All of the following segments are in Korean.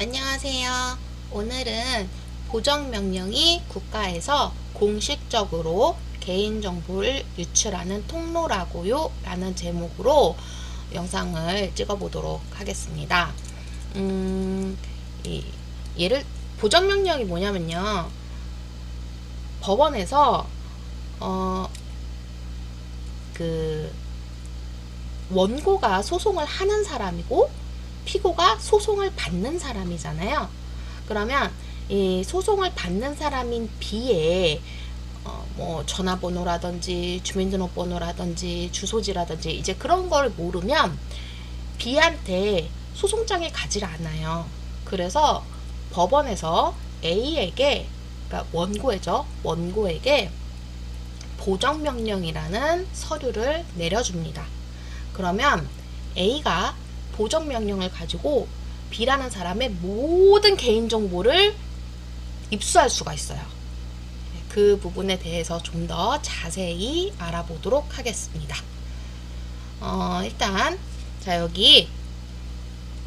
안녕하세요. 오늘은 보정명령이 국가에서 공식적으로 개인정보를 유출하는 통로라고요 라는 제목으로 영상을 찍어보도록 하겠습니다. 보정명령이 뭐냐면요. 법원에서 원고가 소송을 하는 사람이고 피고가 소송을 받는 사람이잖아요. 그러면 이 소송을 받는 사람인 B에 뭐 전화번호라든지 주민등록번호라든지 주소지라든지 이제 그런 걸 모르면 B한테 소송장에 가지 않아요. 그래서 법원에서 A에게, 그러니까 원고에게 보정명령이라는 서류를 내려줍니다. 그러면 A가 보정명령을 가지고 B라는 사람의 모든 개인정보를 입수할 수가 있어요. 그 부분에 대해서 좀 더 자세히 알아보도록 하겠습니다. 일단 자 여기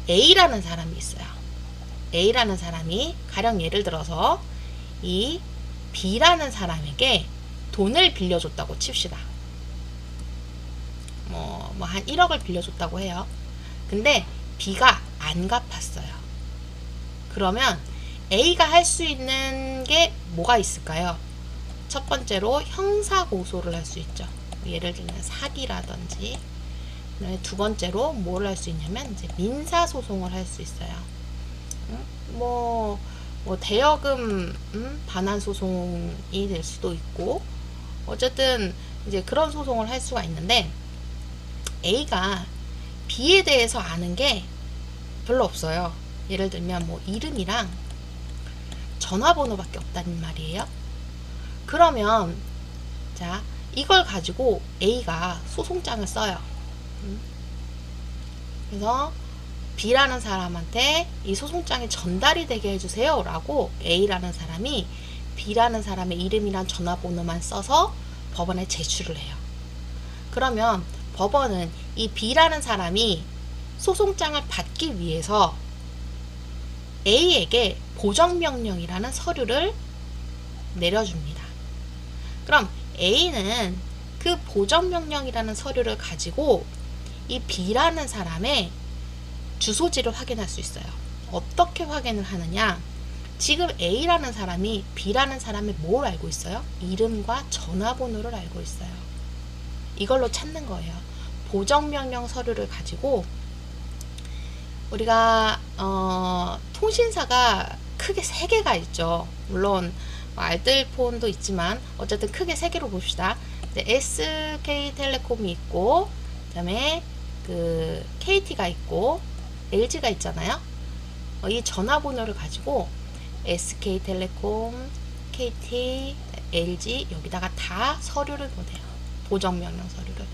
A라는 사람이 있어요. A라는 사람이 가령 예를 들어서 이 B라는 사람에게 돈을 빌려줬다고 칩시다. 한 1억을 빌려줬다고 해요. 근데 B가 안 갚았어요. 그러면 A가 할 수 있는 게 뭐가 있을까요? 첫 번째로 형사고소를 할 수 있죠. 예를 들면 사기라든지. 두 번째로 뭘 할 수 있냐면 이제 민사소송을 할 수 있어요. 대여금 반환 소송이 될 수도 있고, 어쨌든 이제 그런 소송을 할 수가 있는데 A가 B에 대해서 아는 게 별로 없어요. 예를 들면 뭐 이름이랑 전화번호밖에 없다는 말이에요. 그러면 자 이걸 가지고 A가 소송장을 써요. 그래서 B라는 사람한테 이 소송장이 전달이 되게 해주세요 라고 A라는 사람이 B라는 사람의 이름이랑 전화번호만 써서 법원에 제출을 해요. 그러면 법원은 이 B라는 사람이 소송장을 받기 위해서 A에게 보정명령이라는 서류를 내려줍니다. 그럼 A는 그 보정명령이라는 서류를 가지고 이 B라는 사람의 주소지를 확인할 수 있어요. 어떻게 확인을 하느냐? 지금 A라는 사람이 B라는 사람의 뭘 알고 있어요? 이름과 전화번호를 알고 있어요. 이걸로 찾는 거예요. 보정명령 서류를 가지고 우리가 통신사가 크게 3개가 있죠. 물론 알뜰폰도 있지만 어쨌든 크게 3개로 봅시다. SK텔레콤이 있고, 그 다음에 그 KT가 있고 LG가 있잖아요. 이 전화번호를 가지고 SK텔레콤, KT, LG 여기다가 다 서류를 보내요. 보정명령 서류를.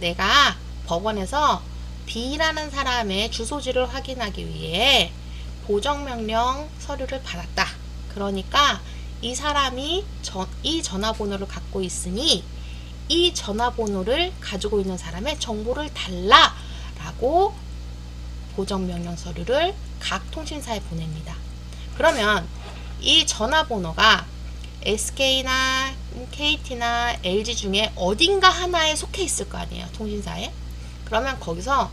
내가 법원에서 B라는 사람의 주소지를 확인하기 위해 보정명령 서류를 받았다. 그러니까 이 사람이 이 전화번호를 갖고 있으니 이 전화번호를 가지고 있는 사람의 정보를 달라 라고 보정명령 서류를 각 통신사에 보냅니다. 그러면 이 전화번호가 SK나 KT나 LG 중에 어딘가 하나에 속해 있을 거 아니에요. 통신사에. 그러면 거기서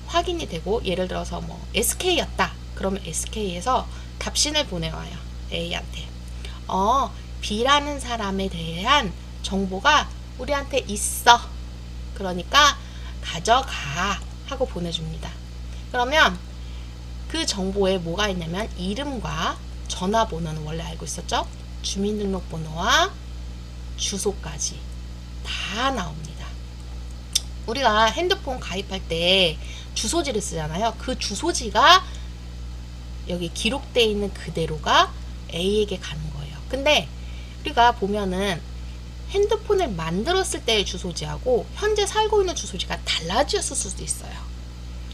확인이 되고, 예를 들어서 뭐 SK였다. 그러면 SK에서 답신을 보내와요. A한테. B라는 사람에 대한 정보가 우리한테 있어. 그러니까 가져가 하고 보내줍니다. 그러면 그 정보에 뭐가 있냐면 이름과 전화번호는 원래 알고 있었죠? 주민등록번호와 주소까지 다 나옵니다. 우리가 핸드폰 가입할 때 주소지를 쓰잖아요. 그 주소지가 여기 기록되어 있는 그대로가 A에게 가는 거예요. 근데 우리가 보면은 핸드폰을 만들었을 때의 주소지하고 현재 살고 있는 주소지가 달라졌을 수도 있어요.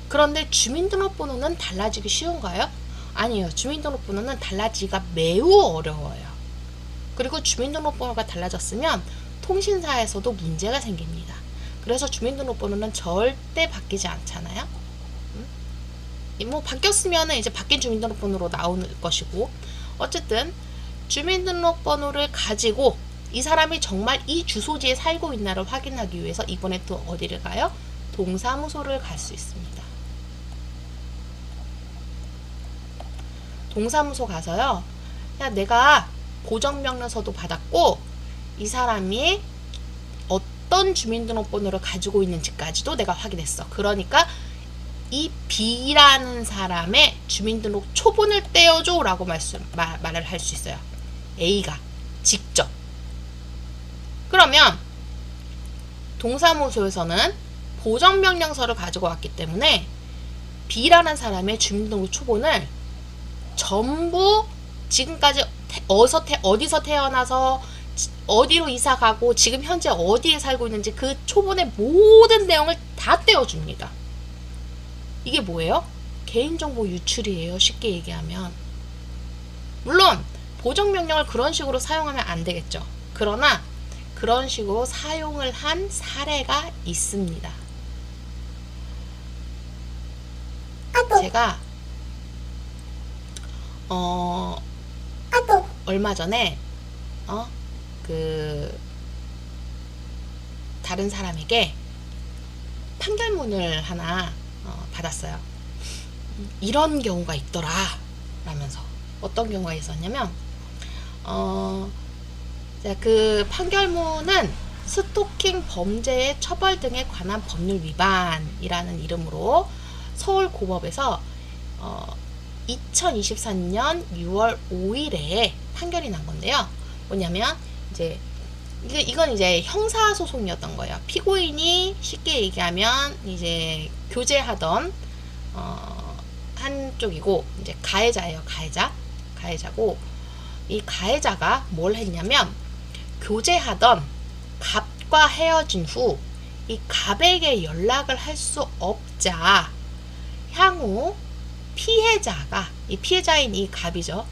그런데 주민등록번호는 달라지기 쉬운가요? 아니에요. 주민등록번호는 달라지기가 매우 어려워요. 그리고 주민등록번호가 달라졌으면 통신사에서도 문제가 생깁니다. 그래서 주민등록번호는 절대 바뀌지 않잖아요. 뭐 바뀌었으면 이제 바뀐 주민등록번호로 나오는 것이고, 어쨌든 주민등록번호를 가지고 이 사람이 정말 이 주소지에 살고 있나를 확인하기 위해서 이번에 또 어디를 가요? 동사무소를 갈 수 있습니다. 동사무소 가서요, 야, 내가 보정명령서도 받았고 이 사람이 어떤 주민등록번호를 가지고 있는지까지도 내가 확인했어. 그러니까 이 B라는 사람의 주민등록 초본을 떼어줘 라고 말을 할 수 있어요. A가 직접. 그러면 동사무소에서는 보정명령서를 가지고 왔기 때문에 B라는 사람의 주민등록 초본을 전부 지금까지 어디서 태어나서 어디로 이사 가고 지금 현재 어디에 살고 있는지 그 초본의 모든 내용을 다 떼어줍니다. 이게 뭐예요? 개인정보 유출이에요. 쉽게 얘기하면. 물론 보정명령을 그런 식으로 사용하면 안 되겠죠. 그러나 그런 식으로 사용을 한 사례가 있습니다. 제가 얼마 전에 다른 사람에게 판결문을 하나 받았어요. 이런 경우가 있더라 라면서. 어떤 경우가 있었냐면 그 판결문은 스토킹 범죄의 처벌 등에 관한 법률 위반이라는 이름으로 서울고법에서 2024년 6월 5일에 판결이 난 건데요. 뭐냐면 이제 이건 이제 형사소송이었던 거예요. 피고인이 쉽게 얘기하면 이제 교제하던 한쪽이고, 이제 가해자예요. 가해자고, 이 가해자가 뭘 했냐면 교제하던 갑과 헤어진 후 이 갑에게 연락을 할 수 없자 향후 피해자가, 이 피해자인 이 갑이죠.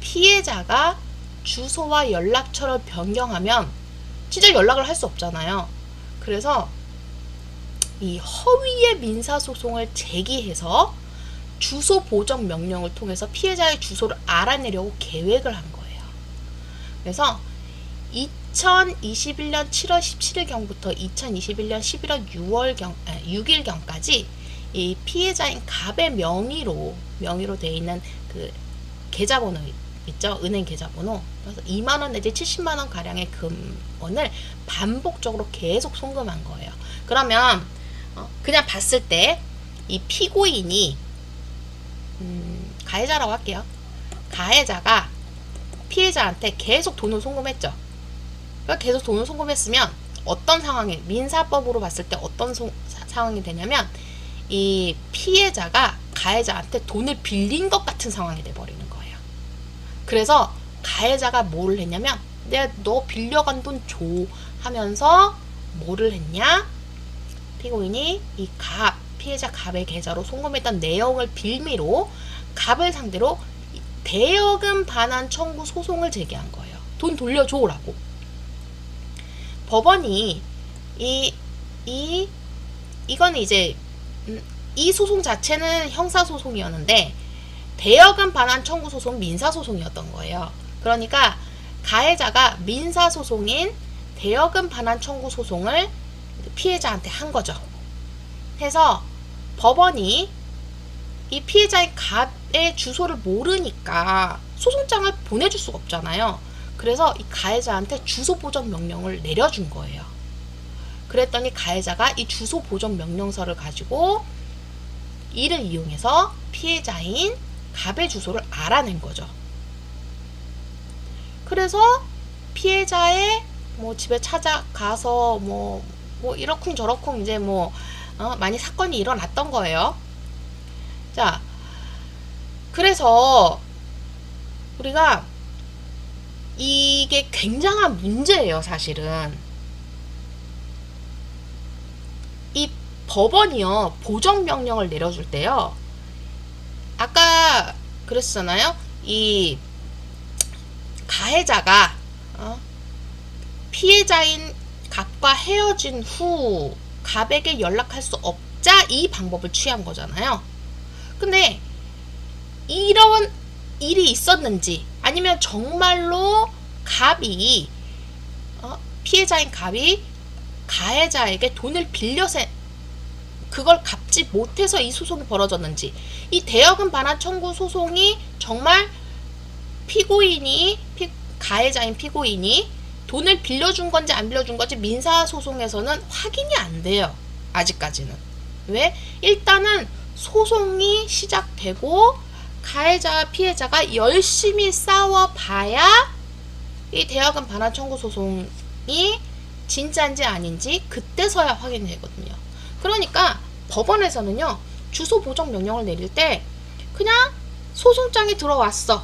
피해자가 주소와 연락처를 변경하면 진짜 연락을 할 수 없잖아요. 그래서 이 허위의 민사소송을 제기해서 주소 보정 명령을 통해서 피해자의 주소를 알아내려고 계획을 한 거예요. 그래서 2021년 7월 17일경부터 2021년 11월 6일경까지 이 피해자인 갑의 명의로 돼 있는 그 계좌번호 있죠? 은행 계좌번호. 그래서 2만원 내지 70만원 가량의 금원을 반복적으로 계속 송금한 거예요. 그러면 그냥 봤을 때 이 피고인이 가해자라고 할게요. 가해자가 피해자한테 계속 돈을 송금했죠. 계속 돈을 송금했으면 어떤 상황이, 민사법으로 봤을 때 어떤 상황이 되냐면 이 피해자가 가해자한테 돈을 빌린 것 같은 상황이 돼버리는 거예요. 그래서 가해자가 뭐를 했냐면 내가 너 빌려간 돈 줘 하면서 뭐를 했냐, 피고인이 이 피해자 갑의 계좌로 송금했던 내용을 빌미로 갑을 상대로 대여금 반환 청구 소송을 제기한 거예요. 돈 돌려줘라고. 법원이 이거는 이제 이 소송 자체는 형사소송이었는데 대여금 반환 청구 소송 민사소송이었던 거예요. 그러니까 가해자가 민사소송인 대여금 반환 청구 소송을 피해자한테 한 거죠. 해서 법원이 이 피해자의 갑의 주소를 모르니까 소송장을 보내줄 수가 없잖아요. 그래서 이 가해자한테 주소 보정 명령을 내려준 거예요. 그랬더니 가해자가 이 주소 보정 명령서를 가지고 이를 이용해서 피해자인 갑의 주소를 알아낸 거죠. 그래서 피해자의 뭐 집에 찾아가서 뭐 이러쿵 저러쿵 이제 많이 사건이 일어났던 거예요. 자, 그래서 우리가 이게 굉장한 문제예요, 사실은. 이 법원이요, 보정명령을 내려줄 때요, 아까 그랬잖아요. 이 가해자가 피해자인 갑과 헤어진 후 갑에게 연락할 수 없자 이 방법을 취한 거잖아요. 근데 이런 일이 있었는지 아니면 정말로 갑이 피해자인 갑이 가해자에게 돈을 빌려서 그걸 갚지 못해서 이 소송이 벌어졌는지, 이 대여금 반환 청구 소송이 정말 가해자인 피고인이 돈을 빌려준 건지 안 빌려준 건지 민사소송에서는 확인이 안 돼요. 아직까지는. 왜? 일단은 소송이 시작되고 가해자와 피해자가 열심히 싸워봐야 이 대여금 반환 청구 소송이 진짜인지 아닌지 그때서야 확인이 되거든요. 그러니까 법원에서는요, 주소 보정 명령을 내릴 때 그냥 소송장이 들어왔어.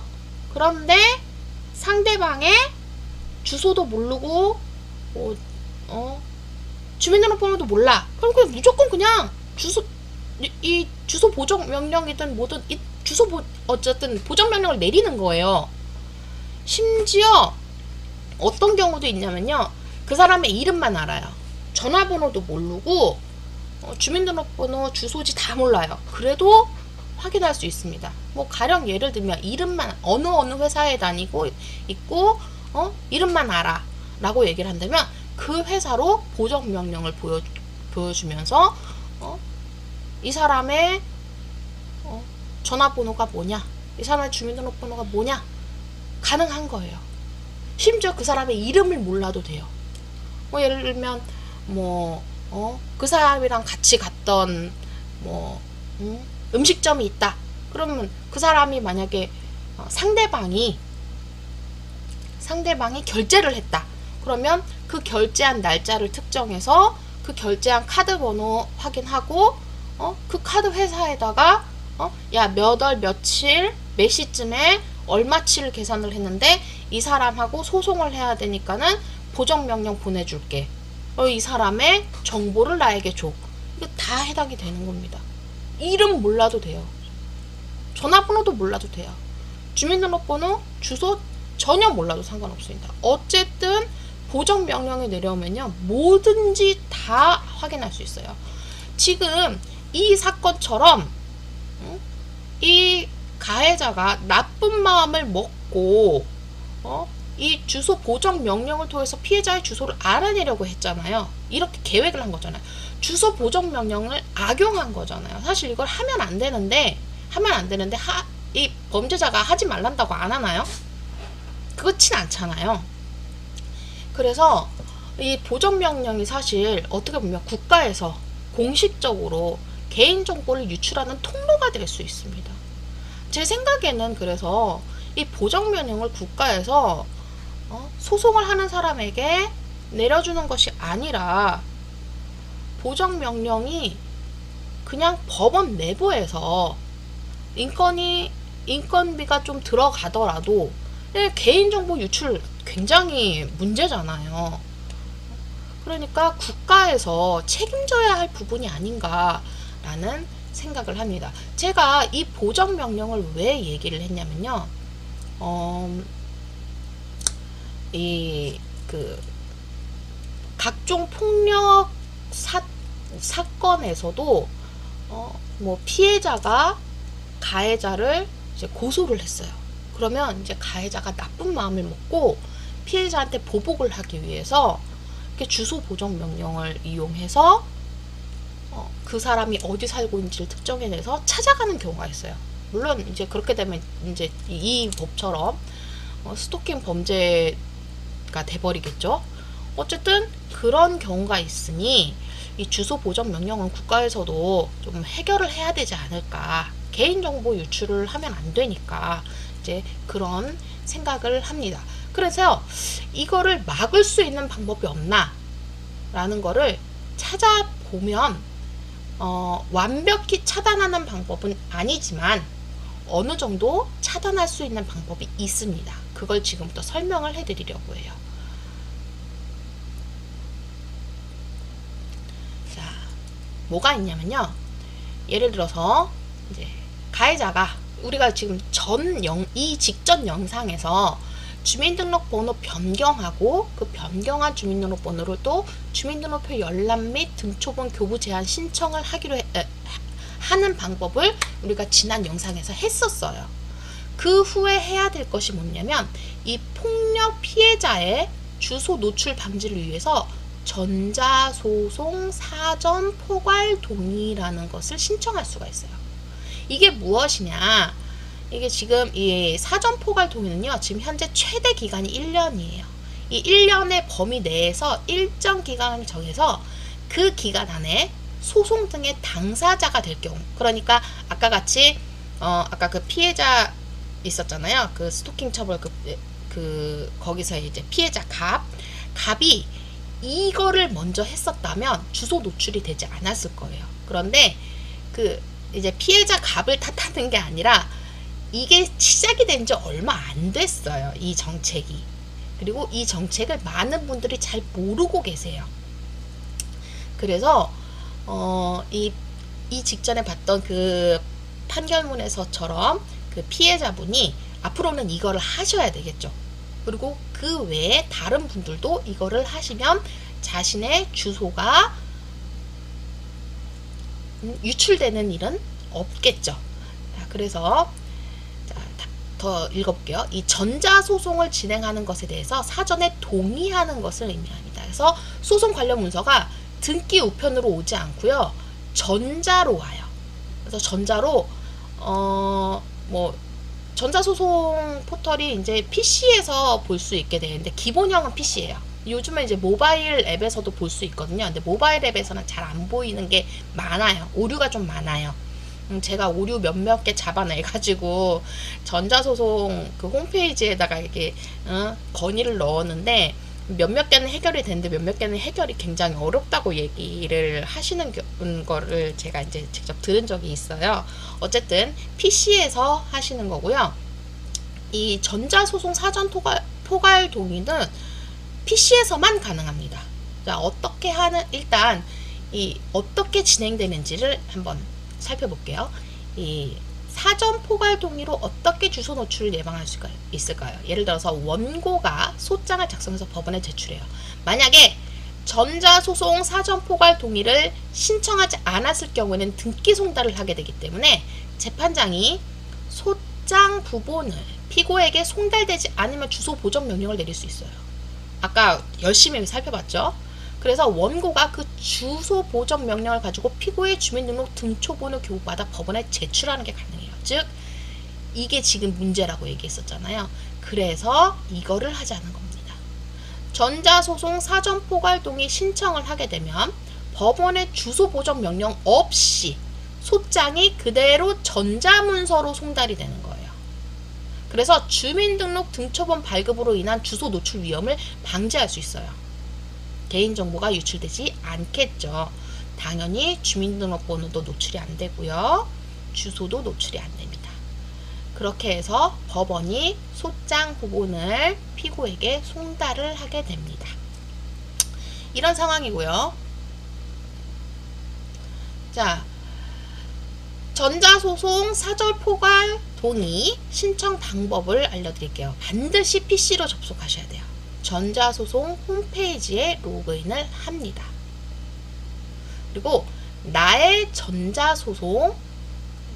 그런데 상대방의 주소도 모르고 주민등록번호도 몰라. 그럼 그냥 무조건 그냥 이 주소 보정 명령이든 뭐든 어쨌든 보정 명령을 내리는 거예요. 심지어 어떤 경우도 있냐면요, 그 사람의 이름만 알아요. 전화번호도 모르고 주민등록번호, 주소지 다 몰라요. 그래도 확인할 수 있습니다. 뭐 가령 예를 들면 이름만 어느 회사에 다니고 있고 이름만 알아 라고 얘기를 한다면 그 회사로 보정 명령을 보여주면서 이 사람의 전화번호가 뭐냐, 이 사람의 주민등록번호가 뭐냐 가능한 거예요. 심지어 그 사람의 이름을 몰라도 돼요. 예를 들면 그 사람이랑 같이 갔던 음식점이 있다. 그러면 그 사람이 만약에 상대방이 결제를 했다. 그러면 그 결제한 날짜를 특정해서 그 결제한 카드 번호 확인하고 그 카드 회사에다가 야, 몇 월 며칠 몇 시쯤에 얼마치를 계산을 했는데 이 사람하고 소송을 해야 되니까는 보정 명령 보내줄게. 이 사람의 정보를 나에게 줘. 이거 다 해당이 되는 겁니다. 이름 몰라도 돼요. 전화번호도 몰라도 돼요. 주민등록번호, 주소 전혀 몰라도 상관없습니다. 어쨌든 보정 명령이 내려오면요, 뭐든지 다 확인할 수 있어요. 지금 이 사건처럼 이 가해자가 나쁜 마음을 먹고 이 주소 보정 명령을 통해서 피해자의 주소를 알아내려고 했잖아요. 이렇게 계획을 한 거잖아요. 주소 보정 명령을 악용한 거잖아요. 사실 이걸 하면 안 되는데 이 범죄자가 하지 말란다고 안 하나요? 그렇진 않잖아요. 그래서 이 보정 명령이 사실 어떻게 보면 국가에서 공식적으로 개인정보를 유출하는 통로가 될 수 있습니다. 제 생각에는 그래서 이 보정 명령을 국가에서 소송을 하는 사람에게 내려주는 것이 아니라 보정 명령이 그냥 법원 내부에서 인건비가 좀 들어가더라도 개인정보 유출 굉장히 문제잖아요. 그러니까 국가에서 책임져야 할 부분이 아닌가라는 생각을 합니다. 제가 이 보정 명령을 왜 얘기를 했냐면요. 각종 폭력 사건에서도 피해자가 가해자를 이제 고소를 했어요. 그러면 이제 가해자가 나쁜 마음을 먹고 피해자한테 보복을 하기 위해서 이렇게 주소 보정 명령을 이용해서 그 사람이 어디 살고 있는지를 특정해내서 찾아가는 경우가 있어요. 물론 이제 그렇게 되면 이제 이 법처럼 스토킹 범죄가 돼버리겠죠. 어쨌든 그런 경우가 있으니 이 주소 보정 명령은 국가에서도 좀 해결을 해야 되지 않을까. 개인정보 유출을 하면 안 되니까 이제 그런 생각을 합니다. 그래서 이거를 막을 수 있는 방법이 없나 라는 거를 찾아보면 완벽히 차단하는 방법은 아니지만 어느 정도 차단할 수 있는 방법이 있습니다. 그걸 지금부터 설명을 해드리려고 해요. 자, 뭐가 있냐면요. 예를 들어서 이제 가해자가 우리가 지금 이 직전 영상에서 주민등록번호 변경하고 그 변경한 주민등록번호를 또 주민등록표 열람 및 등초본 교부 제한 신청을 하는 방법을 우리가 지난 영상에서 했었어요. 그 후에 해야 될 것이 뭐냐면 이 폭력 피해자의 주소 노출 방지를 위해서 전자소송 사전 포괄 동의라는 것을 신청할 수가 있어요. 이게 무엇이냐? 이게 지금 이 사전 포괄 동의는요, 지금 현재 최대 기간이 1년이에요. 이 1년의 범위 내에서 일정 기간을 정해서 그 기간 안에 소송 등의 당사자가 될 경우, 그러니까 아까 같이 아까 그 피해자 있었잖아요. 그 스토킹 처벌 거기서 이제 피해자 갑이 이거를 먼저 했었다면 주소 노출이 되지 않았을 거예요. 그런데 그 이제 피해자 갑을 탓하는 게 아니라 이게 시작이 된 지 얼마 안 됐어요. 이 정책이. 그리고 이 정책을 많은 분들이 잘 모르고 계세요. 그래서 이 직전에 봤던 그 판결문에서처럼 그 피해자분이 앞으로는 이거를 하셔야 되겠죠. 그리고 그 외에 다른 분들도 이거를 하시면 자신의 주소가 유출되는 일은 없겠죠. 자, 그래서 더 읽어볼게요. 이 전자소송을 진행하는 것에 대해서 사전에 동의하는 것을 의미합니다. 그래서 소송 관련 문서가 등기 우편으로 오지 않고요. 전자로 와요. 그래서 전자로 전자소송 포털이 이제 PC에서 볼 수 있게 되는데 기본형은 PC예요. 요즘에 이제 모바일 앱에서도 볼 수 있거든요. 근데 모바일 앱에서는 잘 안 보이는 게 많아요. 오류가 좀 많아요. 제가 오류 몇몇 개 잡아내가지고 전자소송 그 홈페이지에다가 이렇게 건의를 넣었는데 몇몇 개는 해결이 되는데 몇몇 개는 해결이 굉장히 어렵다고 얘기를 하시는 거를 제가 이제 직접 들은 적이 있어요. 어쨌든 PC에서 하시는 거고요. 이 전자소송 사전 포괄 동의는 PC에서만 가능합니다. 자, 일단 어떻게 진행되는지를 한번 살펴볼게요. 이 사전 포괄 동의로 어떻게 주소 노출을 예방할 수가 있을까요? 예를 들어서 원고가 소장을 작성해서 법원에 제출해요. 만약에 전자소송 사전 포괄 동의를 신청하지 않았을 경우에는 등기 송달을 하게 되기 때문에 재판장이 소장 부본을 피고에게 송달되지 않으면 주소 보정 명령을 내릴 수 있어요. 아까 열심히 살펴봤죠? 그래서 원고가 그 주소 보정 명령을 가지고 피고의 주민등록 등초본을 교부받아 법원에 제출하는 게 가능해요. 즉 이게 지금 문제라고 얘기했었잖아요. 그래서 이거를 하자는 겁니다. 전자소송 사전 포괄 동의 신청을 하게 되면 법원의 주소 보정 명령 없이 소장이 그대로 전자문서로 송달이 되는 거예요. 그래서 주민등록 등초본 발급으로 인한 주소 노출 위험을 방지할 수 있어요. 개인정보가 유출되지 않겠죠. 당연히 주민등록번호도 노출이 안 되고요. 주소도 노출이 안 됩니다. 그렇게 해서 법원이 소장 부본을 피고에게 송달을 하게 됩니다. 이런 상황이고요. 자, 전자소송 사전 포괄 동의 신청 방법을 알려드릴게요. 반드시 PC로 접속하셔야 돼요. 전자소송 홈페이지에 로그인을 합니다. 그리고 나의 전자소송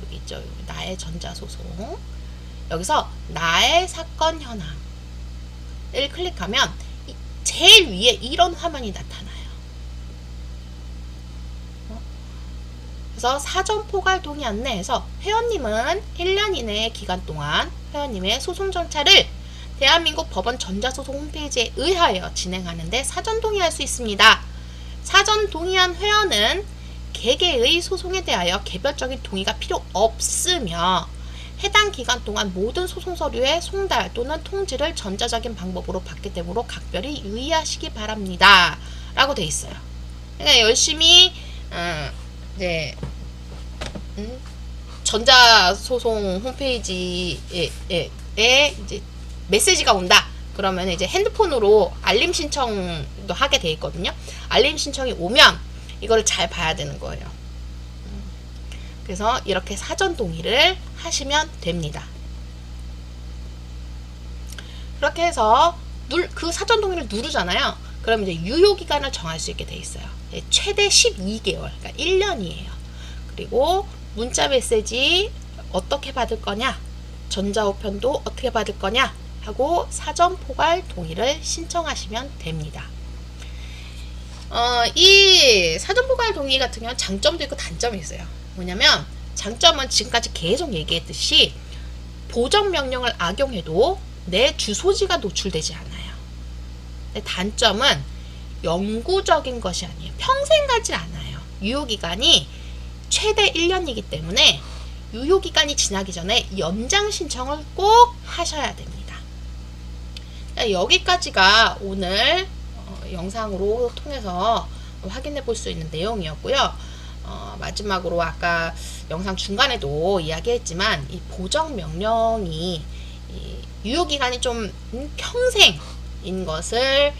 여기 있죠. 여기 나의 전자소송 여기서 나의 사건 현황을 클릭하면 제일 위에 이런 화면이 나타나요. 그래서 사전 포괄 동의 안내에서 회원님은 1년 이내의 기간 동안 회원님의 소송 절차를 대한민국 법원 전자소송 홈페이지에 의하여 진행하는데 사전 동의할 수 있습니다. 사전 동의한 회원은 개개의 소송에 대하여 개별적인 동의가 필요 없으며 해당 기간 동안 모든 소송 서류의 송달 또는 통지를 전자적인 방법으로 받기 때문에 각별히 유의하시기 바랍니다. 라고 돼 있어요. 그러니까 열심히 전자소송 홈페이지에 이제 메시지가 온다. 그러면 이제 핸드폰으로 알림 신청도 하게 돼 있거든요. 알림 신청이 오면 이거를 잘 봐야 되는 거예요. 그래서 이렇게 사전 동의를 하시면 됩니다. 그렇게 해서 그 사전 동의를 누르잖아요. 그럼 이제 유효 기간을 정할 수 있게 돼 있어요. 최대 12개월, 그러니까 1년이에요. 그리고 문자 메시지 어떻게 받을 거냐, 전자우편도 어떻게 받을 거냐 하고 사전 포괄 동의를 신청하시면 됩니다. 이 사전 포괄 동의 같은 경우는 장점도 있고 단점이 있어요. 뭐냐면 장점은 지금까지 계속 얘기했듯이 보정 명령을 악용해도 내 주소지가 노출되지 않아요. 근데 단점은 영구적인 것이 아니에요. 평생 가지 않아요. 유효기간이 최대 1년이기 때문에 유효기간이 지나기 전에 연장 신청을 꼭 하셔야 됩니다. 여기까지가 오늘 영상으로 통해서 확인해 볼 수 있는 내용이었고요. 마지막으로 아까 영상 중간에도 이야기했지만 이 보정 명령이 유효기간이 좀 평생인 것을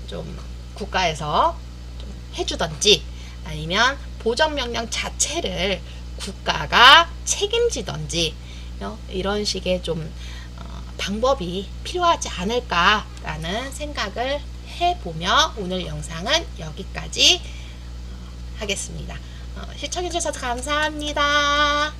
좀 국가에서 좀 해주던지 아니면 보정 명령 자체를 국가가 책임지던지 이런 식의 좀 방법이 필요하지 않을까라는 생각을 해보며 오늘 영상은 여기까지 하겠습니다. 시청해주셔서 감사합니다.